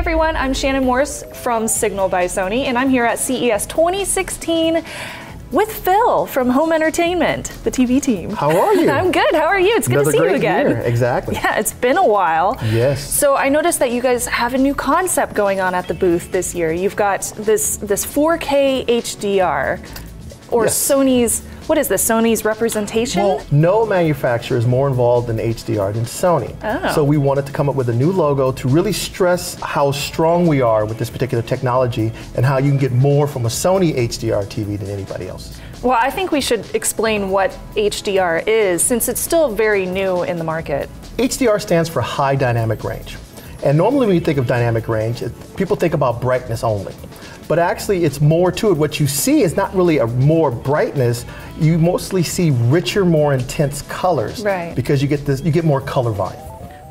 everyone, I'm Shannon Morse from Signal by Sony, and I'm here at CES 2016 with Phil from Home Entertainment, the TV team. How are you? I'm good. How are you? It's good to see you again. Year. Exactly. Yeah, it's been a while. Yes. So I noticed that you guys have a new concept going on at the booth this year. You've got this 4K HDR, or yes. Sony's. What is this, Sony's representation? Well, no manufacturer is more involved in HDR than Sony. Oh. So we wanted to come up with a new logo to really stress how strong we are with this particular technology and how you can get more from a Sony HDR TV than anybody else. Well, I think we should explain what HDR is, since it's still very new in the market. HDR stands for High Dynamic Range. And normally when you think of dynamic range, people think about brightness only. But actually it's more to it. What you see is not really a more brightness, you mostly see richer, more intense colors. Right. Because you get more color volume.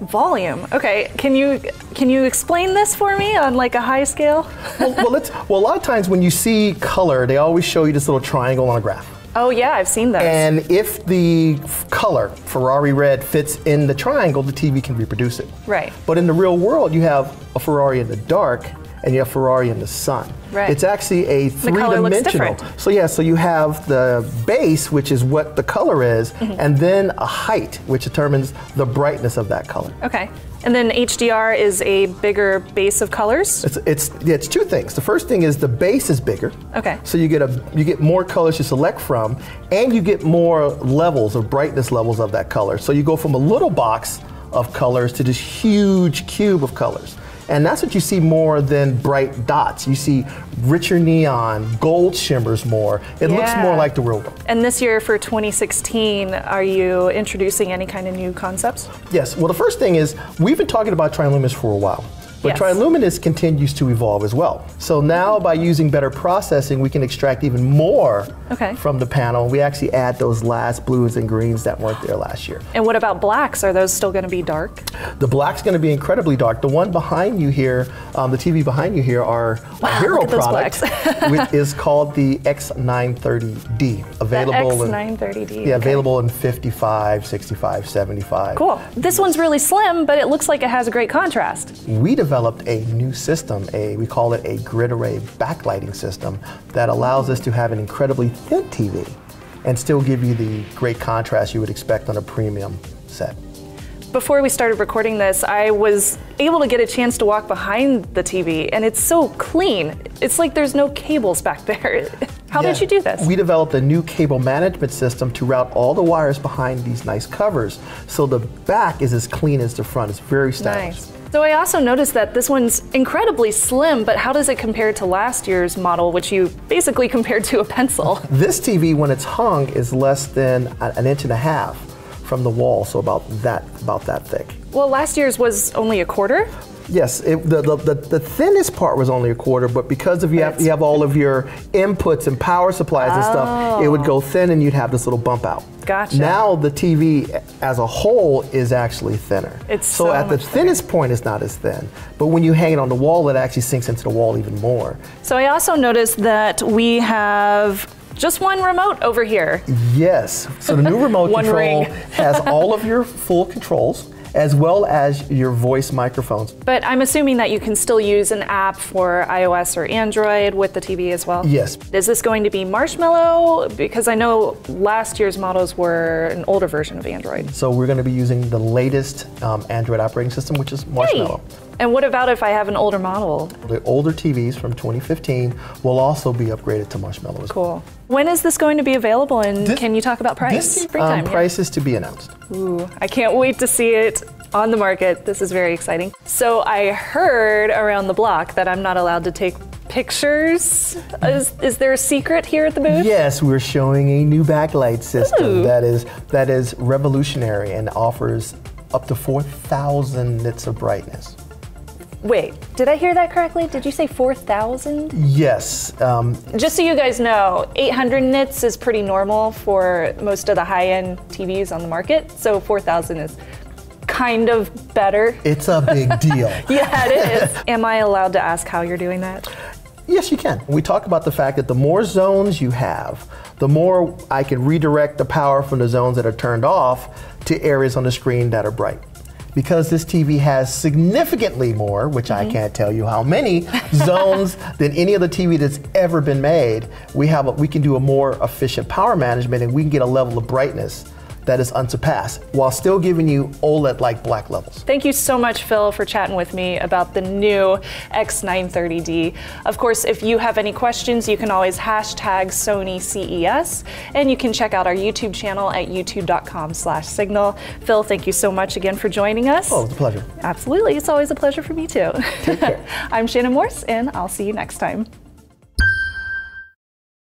Volume, okay. Can you explain this for me on like a high scale? Well, a lot of times when you see color, they always show you this little triangle on a graph. Oh yeah, I've seen those. And if the color, Ferrari red, fits in the triangle, the TV can reproduce it. Right. But in the real world, you have a Ferrari in the dark, and you have Ferrari in the sun. Right. It's actually a three-dimensional. So yeah, so you have the base, which is what the color is, and then a height, which determines the brightness of that color. Okay. And then HDR is a bigger base of colors? It's two things. The first thing is the base is bigger. Okay. So you get more colors to select from, and you get more levels of brightness levels of that color. So you go from a little box of colors to this huge cube of colors. And that's what you see more than bright dots. You see richer neon, gold shimmers more. It looks more like the real world. And this year for 2016, are you introducing any kind of new concepts? Yes, well the first thing is, we've been talking about Triluminos for a while. But Triluminos continues to evolve as well. So now by using better processing, we can extract even more from the panel. We actually add those last blues and greens that weren't there last year. And what about blacks? Are those still going to be dark? The black's going to be incredibly dark. The one behind you here, the TV behind you here, are a hero product, which is called the X930D. Available the X930D. Yeah, available in 55, 65, 75. Cool. This one's really slim, but it looks like it has a great contrast. We developed a new system, we call it a grid array backlighting system that allows us to have an incredibly thin TV and still give you the great contrast you would expect on a premium set. Before we started recording this, I was able to get a chance to walk behind the TV, and it's so clean. It's like there's no cables back there. How did you do this? We developed a new cable management system to route all the wires behind these nice covers, so the back is as clean as the front. It's very stylish. Nice. So I also noticed that this one's incredibly slim, but how does it compare to last year's model, which you basically compared to a pencil? This TV, when it's hung, is less than an inch and a half from the wall, so about that thick. Well, last year's was only a quarter? Yes, the thinnest part was only a quarter, but because of you have all of your inputs and power supplies and stuff, it would go thin and you'd have this little bump out. Gotcha. Now the TV as a whole is actually thinner. It's so at the thinnest point it's not as thin, but when you hang it on the wall, it actually sinks into the wall even more. So I also noticed that we have just one remote over here. Yes, so the new remote control has all of your full controls, as well as your voice microphones. But I'm assuming that you can still use an app for iOS or Android with the TV as well? Yes. Is this going to be Marshmallow? Because I know last year's models were an older version of Android. So we're going to be using the latest Android operating system, which is Marshmallow. Hey. And what about if I have an older model? The older TVs from 2015 will also be upgraded to Marshmallow as well. Cool. When is this going to be available, and can you talk about price? Price is to be announced. Ooh, I can't wait to see it on the market. This is very exciting. So I heard around the block that I'm not allowed to take pictures. Is there a secret here at the booth? Yes, we're showing a new backlight system that is revolutionary and offers up to 4,000 nits of brightness. Wait, did I hear that correctly? Did you say 4,000? Yes. Just so you guys know, 800 nits is pretty normal for most of the high-end TVs on the market, so 4,000 is kind of better. It's a big deal. Yeah, it is. Am I allowed to ask how you're doing that? Yes, you can. We talk about the fact that the more zones you have, the more I can redirect the power from the zones that are turned off to areas on the screen that are bright. because this TV has significantly more, which I can't tell you how many, zones than any other TV that's ever been made, we can do a more efficient power management, and we can get a level of brightness that is unsurpassed while still giving you OLED-like black levels. Thank you so much, Phil, for chatting with me about the new X930D. Of course, if you have any questions, you can always hashtag Sony CES, and you can check out our YouTube channel at youtube.com/signal. Phil, thank you so much again for joining us. Oh, it's a pleasure. Absolutely, it's always a pleasure for me too. Take care. I'm Shannon Morse, and I'll see you next time.